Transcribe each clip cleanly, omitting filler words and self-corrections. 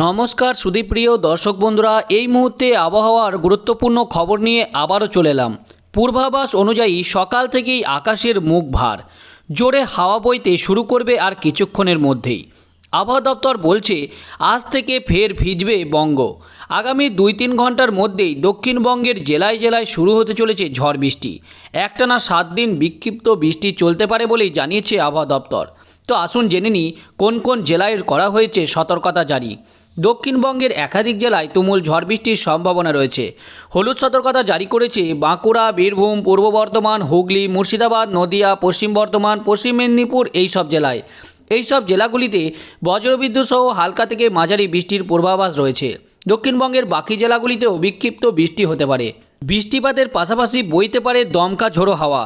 নমস্কার সুদীপ্রিয় দর্শক বন্ধুরা, এই মুহূর্তে আবহাওয়ার গুরুত্বপূর্ণ খবর নিয়ে আবারও চলে এলাম। পূর্বাভাস অনুযায়ী সকাল থেকেই আকাশের মুখ ভার, জোরে হাওয়া বইতে শুরু করবে আর কিছুক্ষণের মধ্যেই। আবহাওয়া দপ্তর বলছে আজ থেকে ফের ভিজবে বঙ্গ। আগামী 2-3 ঘন্টার মধ্যেই দক্ষিণবঙ্গের জেলায় জেলায় শুরু হতে চলেছে ঝড় বৃষ্টি। একটানা 7 দিন বিক্ষিপ্ত বৃষ্টি চলতে পারে বলেই জানিয়েছে আবহাওয়া দপ্তর। তো আসুন জেনে নিই কোন কোন জেলায় করা হয়েছে সতর্কতা জারি। দক্ষিণবঙ্গের একাধিক জেলায় তুমুল ঝড় বৃষ্টির সম্ভাবনা রয়েছে। হলুদ সতর্কতা জারি করেছে বাঁকুড়া, বীরভূম, পূর্ব বর্ধমান, হুগলি, মুর্শিদাবাদ, নদিয়া, পশ্চিম বর্ধমান, পশ্চিম মেদিনীপুর এইসব জেলায়। এইসব জেলাগুলিতে বজ্রবিদ্যুৎ সহ হালকা থেকে মাঝারি বৃষ্টির পূর্বাভাস রয়েছে। দক্ষিণবঙ্গের বাকি জেলাগুলিতেও বিক্ষিপ্ত বৃষ্টি হতে পারে। বৃষ্টিপাতের পাশাপাশি বইতে পারে দমকা ঝোড়ো হাওয়া।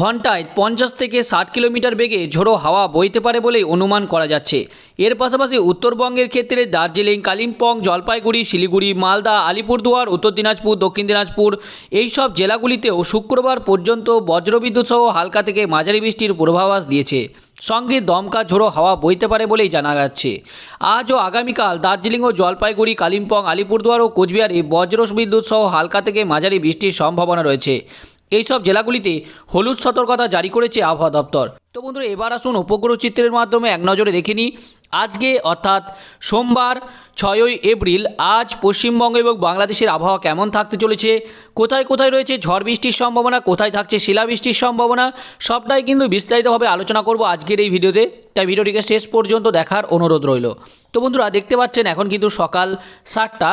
ঘন্টায় 50 থেকে 60 কিলোমিটার বেগে ঝোড়ো হাওয়া বইতে পারে বলেই অনুমান করা যাচ্ছে। এর পাশাপাশি উত্তরবঙ্গের ক্ষেত্রে দার্জিলিং, কালিম্পং, জলপাইগুড়ি, শিলিগুড়ি, মালদা, আলিপুরদুয়ার, উত্তর দিনাজপুর, দক্ষিণ দিনাজপুর এইসব জেলাগুলিতেও শুক্রবার পর্যন্ত বজ্রবিদ্যুৎ সহ হালকা থেকে মাঝারি বৃষ্টির পূর্বাভাস দিয়েছে। সঙ্গে দমকা ঝোড়ো হাওয়া বইতে পারে বলেই জানা যাচ্ছে। আজ ও আগামীকাল দার্জিলিং ও জলপাইগুড়ি, কালিম্পং, আলিপুরদুয়ার ও কোচবিহারে বজ্রবিদ্যুৎ সহ হালকা থেকে মাঝারি বৃষ্টির সম্ভাবনা রয়েছে। এইসব জেলাগুলিতে হলুদ সতর্কতা জারি করেছে আবহাওয়া দপ্তর। তো বন্ধুরা, এবার আসুন উপগ্রহ চিত্রের মাধ্যমে এক নজরে দেখে নিই। আজকে অর্থাৎ সোমবার 6ই এপ্রিল আজ পশ্চিমবঙ্গ এবং বাংলাদেশের আবহাওয়া কেমন থাকতে চলেছে, কোথায় কোথায় রয়েছে ঝড় বৃষ্টির সম্ভাবনা, কোথায় থাকছে শিলাবৃষ্টির সম্ভাবনা, সবটাই কিন্তু বিস্তারিতভাবে আলোচনা করব আজকের এই ভিডিওতে। তাই ভিডিওটিকে শেষ পর্যন্ত দেখার অনুরোধ রইল। তো বন্ধুরা, দেখতে পাচ্ছেন এখন কিন্তু সকাল 7টা।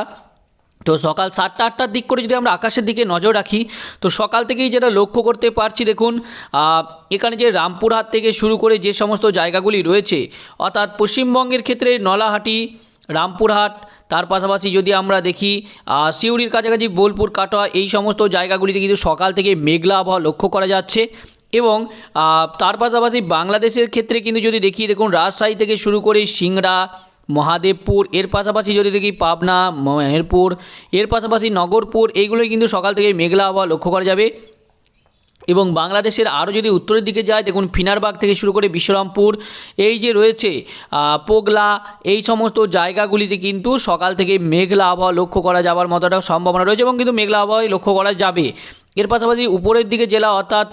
তো সকাল 7টা-8টার দিক করে যদি আমরা আকাশের দিকে নজর রাখি, তো সকাল থেকেই যেটা লক্ষ্য করতে পারছি, দেখুন এখানে যে রামপুরহাট থেকে শুরু করে যে সমস্ত জায়গাগুলি রয়েছে, অর্থাৎ পশ্চিমবঙ্গের ক্ষেত্রে নলাহাটি, রামপুরহাট, তার পাশাপাশি যদি আমরা দেখি সিউড়ির কাছাকাছি বোলপুর, কাটোয়া, এই সমস্ত জায়গাগুলিতে কিন্তু সকাল থেকে মেঘলা আবহাওয়া লক্ষ্য করা যাচ্ছে। এবং তার পাশাপাশি বাংলাদেশের ক্ষেত্রে কিন্তু যদি দেখি, দেখুন রাজশাহী থেকে শুরু করে সিংড়া, মহাদেবপুর, এর পাশাপাশি যদি দেখি পাবনা, মেহেরপুর, এর পাশাপাশি নগরপুর, এইগুলোই কিন্তু সকাল থেকে মেঘলা আবহাওয়া লক্ষ্য করা যাবে। এবং বাংলাদেশের আরও যদি উত্তরের দিকে যায়, দেখুন ফিনারবাগ থেকে শুরু করে বিশ্বরামপুর, এই যে রয়েছে পোগলা, এই সমস্ত জায়গাগুলিতে কিন্তু সকাল থেকে মেঘলা আবহাওয়া লক্ষ্য করা যাওয়ার মতো একটা সম্ভাবনা রয়েছে এবং কিন্তু মেঘলা আবহাওয়াই লক্ষ্য করা যাবে। এর পাশাপাশি উপরের দিকে জেলা অর্থাৎ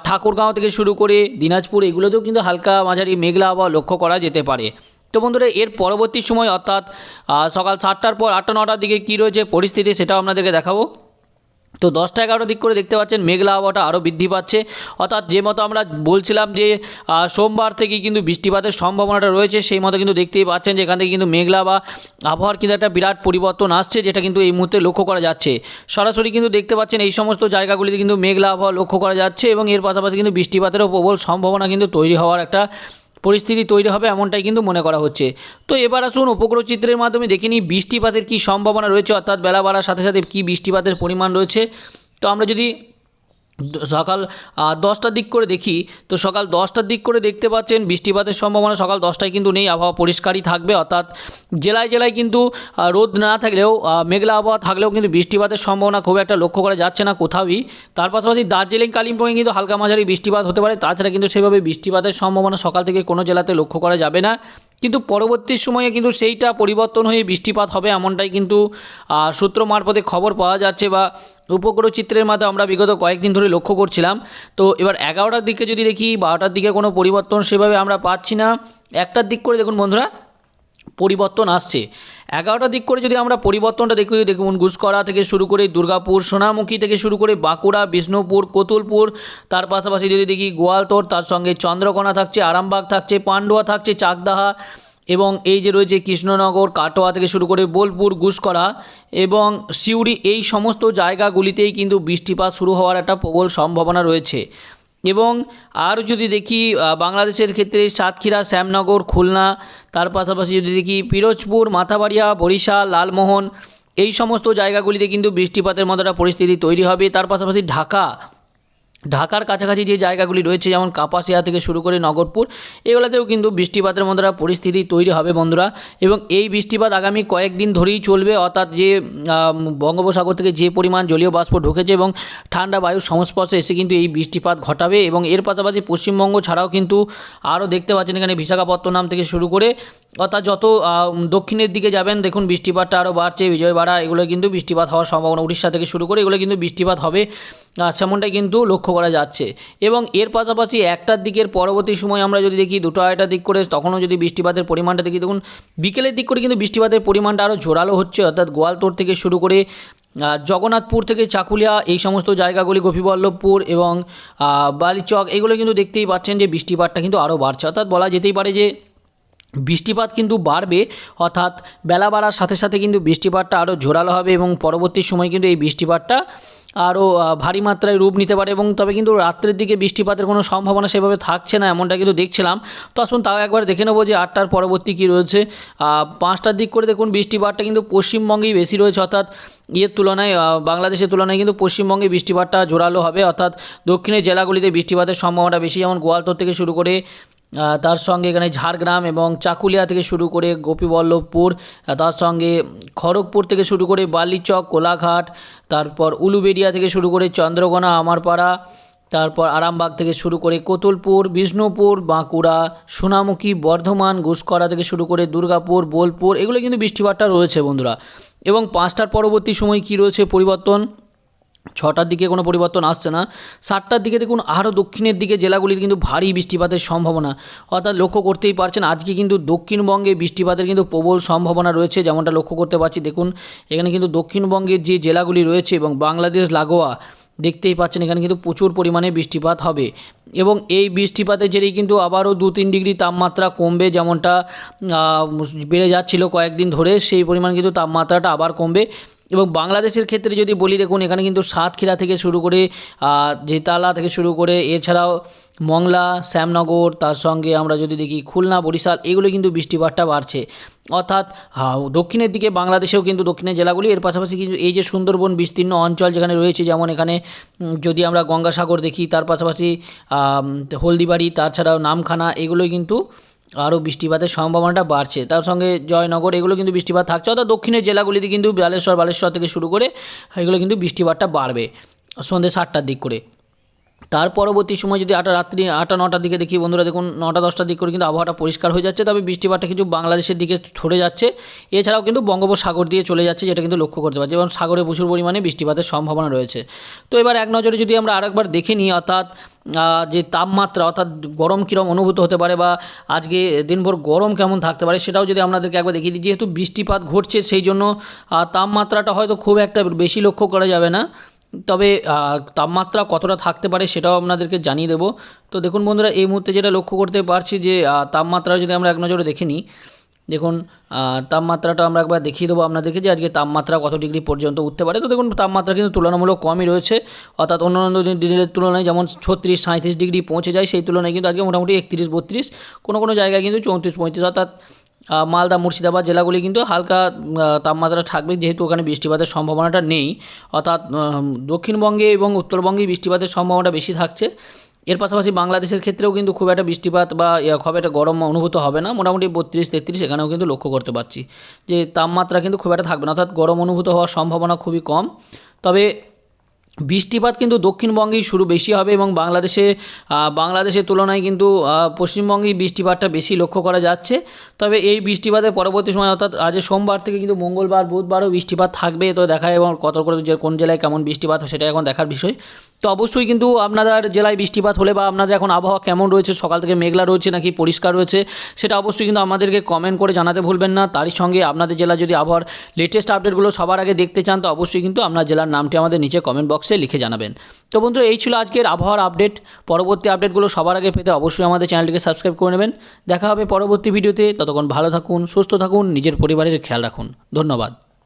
ঠাকুরগাঁও থেকে শুরু করে দিনাজপুর, এগুলোতেও কিন্তু হালকা মাঝারি মেঘলা আবহাওয়া লক্ষ্য করা যেতে পারে। তো বন্ধুরা, এর পরবর্তী সময় অর্থাৎ সকাল 7টার পর 8টা-9টার দিকে কী রয়েছে পরিস্থিতি, সেটাও আপনাদেরকে দেখাবো। তো 10টা-11টার দিক করে দেখতে পাচ্ছেন মেঘলা আবহাওয়াটা আরও বৃদ্ধি পাচ্ছে। অর্থাৎ যে মতো আমরা বলছিলাম যে সোমবার থেকে কিন্তু বৃষ্টিপাতের সম্ভাবনাটা রয়েছে, সেই মতো কিন্তু দেখতেই পাচ্ছেন যে এখান থেকে কিন্তু মেঘলা বা আবহাওয়ার কিন্তু একটা বিরাট পরিবর্তন আসছে, যেটা কিন্তু এই মুহূর্তে লক্ষ্য করা যাচ্ছে। সরাসরি কিন্তু দেখতে পাচ্ছেন এই সমস্ত জায়গাগুলিতে কিন্তু মেঘলা আবহাওয়া লক্ষ্য করা যাচ্ছে এবং এর পাশাপাশি কিন্তু বৃষ্টিপাতেরও প্রবল সম্ভাবনা কিন্তু তৈরি হওয়ার একটা পরিস্থিতি তৈরি হবে, এমনটাই কিন্তু মনে করা হচ্ছে। তো এবার আসুন উপগ্রহ চিত্রের মাধ্যমে দেখে নিই বৃষ্টিপাতের কী সম্ভাবনা রয়েছে, অর্থাৎ বেলা বাড়ার সাথে সাথে কী বৃষ্টিপাতের পরিমাণ রয়েছে। তো আমরা যদি সকাল 10টার দিক করে দেখি, তো সকাল 10টার দিক করে দেখতে পাচ্ছেন বৃষ্টিপাতের সম্ভাবনা সকাল 10টায় কিন্তু নেই, আবহাওয়া পরিষ্কারই থাকবে। অর্থাৎ জেলায় জেলায় কিন্তু রোদ না থাকলেও মেঘলা আবহাওয়া থাকলেও কিন্তু বৃষ্টিপাতের সম্ভাবনা খুব একটা লক্ষ্য করা যাচ্ছে না কোথাওই। তার পাশাপাশি দার্জিলিং, কালিম্পংয়ে কিন্তু হালকা মাঝারি বৃষ্টিপাত হতে পারে, তাছাড়া কিন্তু সেভাবে বৃষ্টিপাতের সম্ভাবনা সকাল থেকে কোনো জেলাতে লক্ষ্য করা যাবে না। কিন্তু পরবর্তী সময়ে কিন্তু সেইটা পরিবর্তন হয়ে বৃষ্টিপাত হবে, এমনটাই কিন্তু সূত্র মারফতে খবর পাওয়া যাচ্ছে বা উপগ্রহ চিত্রের মাধ্যমে আমরা বিগত কয়েকদিন ধরে লক্ষ্য করছিলাম। তো এবার 11টার দিকে যদি দেখি, 12টার দিকে কোনো পরিবর্তন সেভাবে আমরা পাচ্ছি না। 1টার দিক করে দেখুন বন্ধুরা পরিবর্তন আসছে। 11টার দিক করে যদি আমরা পরিবর্তনটা দেখি, দেখুন গুসকরা থেকে শুরু করে দুর্গাপুর, সোনামুখী থেকে শুরু করে বাঁকুড়া, বিষ্ণুপুর, কতুলপুর, তার পাশাপাশি যদি দেখি গোয়ালতোড়, তার সঙ্গে চন্দ্রকোনা থাকছে, আরামবাগ থাকছে, পান্ডুয়া থাকছে, চাকদাহা, এবং এই যে রয়েছে কৃষ্ণনগর, কাটোয়া থেকে শুরু করে বোলপুর, গুসকরা এবং সিউড়ি, এই সমস্ত জায়গাগুলিতেই কিন্তু বৃষ্টিপাত শুরু হওয়ার একটা প্রবল সম্ভাবনা রয়েছে। এবং আর যদি দেখি বাংলাদেশের ক্ষেত্রে সাতক্ষীরা, শ্যামনগর, খুলনা, তার পাশাপাশি যদি দেখি পিরোজপুর, মাথাবাড়িয়া, বরিশাল, লালমোহন, এই সমস্ত জায়গাগুলিতে কিন্তু বৃষ্টিপাতের মতো একটা পরিস্থিতি তৈরি হবে। তার পাশাপাশি ঢাকা, ঢাকার কাছাকাছি যে জায়গাগুলি রয়েছে যেমন কাপাসিয়া থেকে শুরু করে নগরপুর, এগুলোতেও কিন্তু বৃষ্টিপাতের মধ্যে পরিস্থিতি তৈরি হবে বন্ধুরা। এবং এই বৃষ্টিপাত আগামী কয়েকদিন ধরেই চলবে, অর্থাৎ যে বঙ্গোপসাগর থেকে যে পরিমাণ জলীয় বাষ্প ঢুকেছে এবং ঠান্ডা বায়ুর সংস্পর্শে এসে কিন্তু এই বৃষ্টিপাত ঘটাবে। এবং এর পাশাপাশি পশ্চিমবঙ্গ ছাড়াও কিন্তু আরও দেখতে পাচ্ছেন এখানে বিশাখাপত্তনম থেকে শুরু করে, অর্থাৎ যত দক্ষিণের দিকে যাবেন দেখুন বৃষ্টিপাতটা আরও বাড়ছে। বিজয়বাড়া এগুলো কিন্তু বৃষ্টিপাত হওয়ার সম্ভাবনা, উড়িষ্যা থেকে শুরু করে এগুলো কিন্তু বৃষ্টিপাত হবে, সেমনটাই কিন্তু লক্ষ্য করা যাচ্ছে। এবং এর পাশাপাশি একটার দিকের পরবর্তী সময় আমরা যদি দেখি 2-2.5টার দিক করে, তখনও যদি বৃষ্টিপাতের পরিমাণটা দেখি দেখুন বিকেলের দিক করে কিন্তু বৃষ্টিপাতের পরিমাণটা আরও জোরালো হচ্ছে, অর্থাৎ গোয়ালতোড় থেকে শুরু করে জগন্নাথপুর থেকে চাকুলিয়া এই সমস্ত জায়গাগুলি, গোপীবল্লভপুর এবং বালিচক এগুলো কিন্তু দেখতেই পাচ্ছেন যে বৃষ্টিপাতটা কিন্তু আরও বাড়ছে। অর্থাৎ বলা যেতেই পারে যে বৃষ্টিপাত কিন্তু বাড়বে, অর্থাৎ বেলা বাড়ার সাথে সাথে কিন্তু বৃষ্টিপাতটা আরও জোরালো হবে এবং পরবর্তী সময় কিন্তু এই বৃষ্টিপাতটা আরও ভারী মাত্রায় রূপ নিতে পারে। এবং তবে কিন্তু রাত্রের দিকে বৃষ্টিপাতের কোনো সম্ভাবনা সেভাবে থাকছে না, এমনটা কিন্তু দেখছিলাম। তো আসুন তাও একবার দেখে নেবো যে 8টার পরবর্তী কী রয়েছে। 5টার দিক করে দেখুন বৃষ্টিপাতটা কিন্তু পশ্চিমবঙ্গেই বেশি রয়েছে, অর্থাৎ ইয়ের তুলনায় বাংলাদেশের তুলনায় কিন্তু পশ্চিমবঙ্গে বৃষ্টিপাতটা জোরালো হবে, অর্থাৎ দক্ষিণের জেলাগুলিতে বৃষ্টিপাতের সম্ভাবনা বেশি, যেমন গোয়ালতোড় থেকে শুরু করে তার সঙ্গে এখানে ঝাড়গ্রাম এবং চাকুলিয়া থেকে শুরু করে গোপীবল্লভপুর, তার সঙ্গে খড়গপুর থেকে শুরু করে বালিচক, কোলাঘাট, তারপর উলুবেড়িয়া থেকে শুরু করে চন্দ্রকোনা, আমারপাড়া, তারপর আরামবাগ থেকে শুরু করে কোতুলপুর, বিষ্ণুপুর, বাঁকুড়া, সোনামুখী, বর্ধমান, ঘুষকরা থেকে শুরু করে দুর্গাপুর, বোলপুর এগুলো কিন্তু বৃষ্টিপাতটা রয়েছে বন্ধুরা। এবং 5টার পরবর্তী সময় কি রয়েছে পরিবর্তন, 6টার দিকে কোনো পরিবর্তন আসছে না। 7টার দিকে দেখুন আরও দক্ষিণের দিকে জেলাগুলিতে কিন্তু ভারী বৃষ্টিপাতের সম্ভাবনা, অর্থাৎ লক্ষ্য করতেই পারছেন আজকে কিন্তু দক্ষিণবঙ্গে বৃষ্টিপাতের কিন্তু প্রবল সম্ভাবনা রয়েছে, যেমনটা লক্ষ্য করতে পারছি। দেখুন এখানে কিন্তু দক্ষিণবঙ্গের যে জেলাগুলি রয়েছে এবং বাংলাদেশ লাগোয়া দেখতেই পাচ্ছেন এখানে কিন্তু প্রচুর পরিমাণে বৃষ্টিপাত হবে। এবং এই বৃষ্টিপাতের জেরেই কিন্তু আবারও 2-3 ডিগ্রি তাপমাত্রা কমবে, যেমনটা বেড়ে যাচ্ছিল কয়েকদিন ধরে, সেই পরিমাণ কিন্তু তাপমাত্রাটা আবার কমবে। এবং বাংলাদেশের ক্ষেত্রে যদি বলি দেখুন এখানে কিন্তু সাতক্ষীরা থেকে শুরু করে জেতালা থেকে শুরু করে, এছাড়াও মংলা, শ্যামনগর, তার সঙ্গে আমরা যদি দেখি খুলনা, বরিশাল এগুলো কিন্তু বৃষ্টিপাতটা বাড়ছে। অর্থাৎ দক্ষিণের দিকে বাংলাদেশেও কিন্তু দক্ষিণের জেলাগুলি, এর পাশাপাশি কিন্তু এই যে সুন্দরবন বিস্তীর্ণ অঞ্চল যেখানে রয়েছে, যেমন এখানে যদি আমরা গঙ্গাসাগর দেখি, তার পাশাপাশি হলদিবাড়ি, তাছাড়াও নামখানা এগুলোই কিন্তু আরও বৃষ্টিপাতের সম্ভাবনাটা বাড়ছে। তার সঙ্গে জয়নগর এগুলো কিন্তু বৃষ্টিপাত থাকছে, অর্থাৎ দক্ষিণের জেলাগুলিতে কিন্তু বালেশ্বর থেকে শুরু করে এগুলো কিন্তু বৃষ্টিপাতটা বাড়বে সন্ধ্যে 7টার দিক করে। তার পরবর্তী সময় যদি রাত্রি 8-9টার দিকে দেখি বন্ধুরা, দেখুন 9-10টার দিক করে কিন্তু আবহাওয়াটা পরিষ্কার হয়ে যাচ্ছে, তবে বৃষ্টিপাতটা কিন্তু বাংলাদেশের দিকে সরে যাচ্ছে, এছাড়াও কিন্তু বঙ্গোপসাগর দিয়ে চলে যাচ্ছে, যেটা কিন্তু লক্ষ্য করতে পারছি, এবং সাগরে প্রচুর পরিমাণে বৃষ্টিপাতের সম্ভাবনা রয়েছে। তো এবার এক নজরে যদি আমরা আরেকবার দেখে নিই, অর্থাৎ যে তাপমাত্রা, অর্থাৎ গরম কীরকম অনুভূত হতে পারে বা আজকে দিনভর গরম কেমন থাকতে পারে, সেটাও যদি আপনাদেরকে একবার দেখিয়ে দিই। যেহেতু বৃষ্টিপাত ঘটছে সেই জন্য তাপমাত্রাটা হয়তো খুব একটা বেশি লক্ষ্য করা যাবে না, তবে তাপমাত্রা কতটা থাকতে পারে সেটাও আপনাদেরকে জানিয়ে দেবো। তো দেখুন বন্ধুরা, এই মুহূর্তে যেটা লক্ষ্য করতে পারছি যে তাপমাত্রা যদি আমরা এক নজরে দেখে নিই, দেখুন তাপমাত্রাটা আমরা একবার দেখিয়ে দেবো আপনাদেরকে যে আজকে তাপমাত্রা কত ডিগ্রি পর্যন্ত উঠতে পারে। তো দেখুন তাপমাত্রা কিন্তু তুলনামূলক কমই রয়েছে, অর্থাৎ অন্যান্য দিনের তুলনায় যেমন 36-37 ডিগ্রি পৌঁছে যায়, সেই তুলনায় কিন্তু আজকে মোটামুটি 31-32, কোনো জায়গায় কিন্তু 34-35, অর্থাৎ মালদা, মুর্শিদাবাদ জেলাগুলি কিন্তু হালকা তাপমাত্রা থাকবে, যেহেতু ওখানে বৃষ্টিপাতের সম্ভাবনাটা নেই, অর্থাৎ দক্ষিণবঙ্গে এবং উত্তরবঙ্গে বৃষ্টিপাতের সম্ভাবনাটা বেশি থাকছে। এর পাশাপাশি বাংলাদেশের ক্ষেত্রেও কিন্তু খুব একটা বৃষ্টিপাত বা খুব একটা গরম অনুভূত হবে না, মোটামুটি 32-33 এখানেও কিন্তু লক্ষ্য করতে পারছি যে তাপমাত্রা কিন্তু খুব একটা থাকবে না, অর্থাৎ গরম অনুভূত হওয়ার সম্ভাবনা খুবই কম। তবে বৃষ্টিপাত কিন্তু দক্ষিণবঙ্গেই শুরু বেশি হবে এবং বাংলাদেশের তুলনায় কিন্তু পশ্চিমবঙ্গেই বৃষ্টিপাতটা বেশি লক্ষ্য করা যাচ্ছে। তবে এই বৃষ্টিপাতের পরবর্তী সময়, অর্থাৎ আজ সোমবার থেকে কিন্তু মঙ্গলবার, বুধবারও বৃষ্টিপাত থাকবে। তো দেখা এবং কত করে যে কোন জেলায় কেমন বৃষ্টিপাত হয় সেটা এখন দেখার বিষয়। তো অবশ্যই কিন্তু আপনাদের জেলায় বৃষ্টিপাত হলে বা আপনাদের এখন আবহাওয়া কেমন রয়েছে, সকাল থেকে মেঘলা রয়েছে নাকি পরিষ্কার রয়েছে, সেটা অবশ্যই কিন্তু আমাদেরকে কমেন্ট করে জানাতে ভুলবেন না। তারই সঙ্গে আপনাদের জেলায় যদি আবহাওয়ার লেটেস্ট আপডেটগুলো সবার আগে দেখতে চান, তো অবশ্যই কিন্তু আপনার জেলার নামটি আমাদের নিচে কমেন্ট বক্সে লিখে জানাবেন। তো বন্ধুরা, এই ছিল আজকের আবহাওয়ার আপডেট। পরবর্তী আপডেটগুলো সবার আগে পেতে অবশ্যই আমাদের চ্যানেলটিকে সাবস্ক্রাইব করে নেবেন। দেখা হবে পরবর্তী ভিডিওতে, ততক্ষণ ভালো থাকুন, সুস্থ থাকুন, নিজের পরিবারের খেয়াল রাখুন। ধন্যবাদ।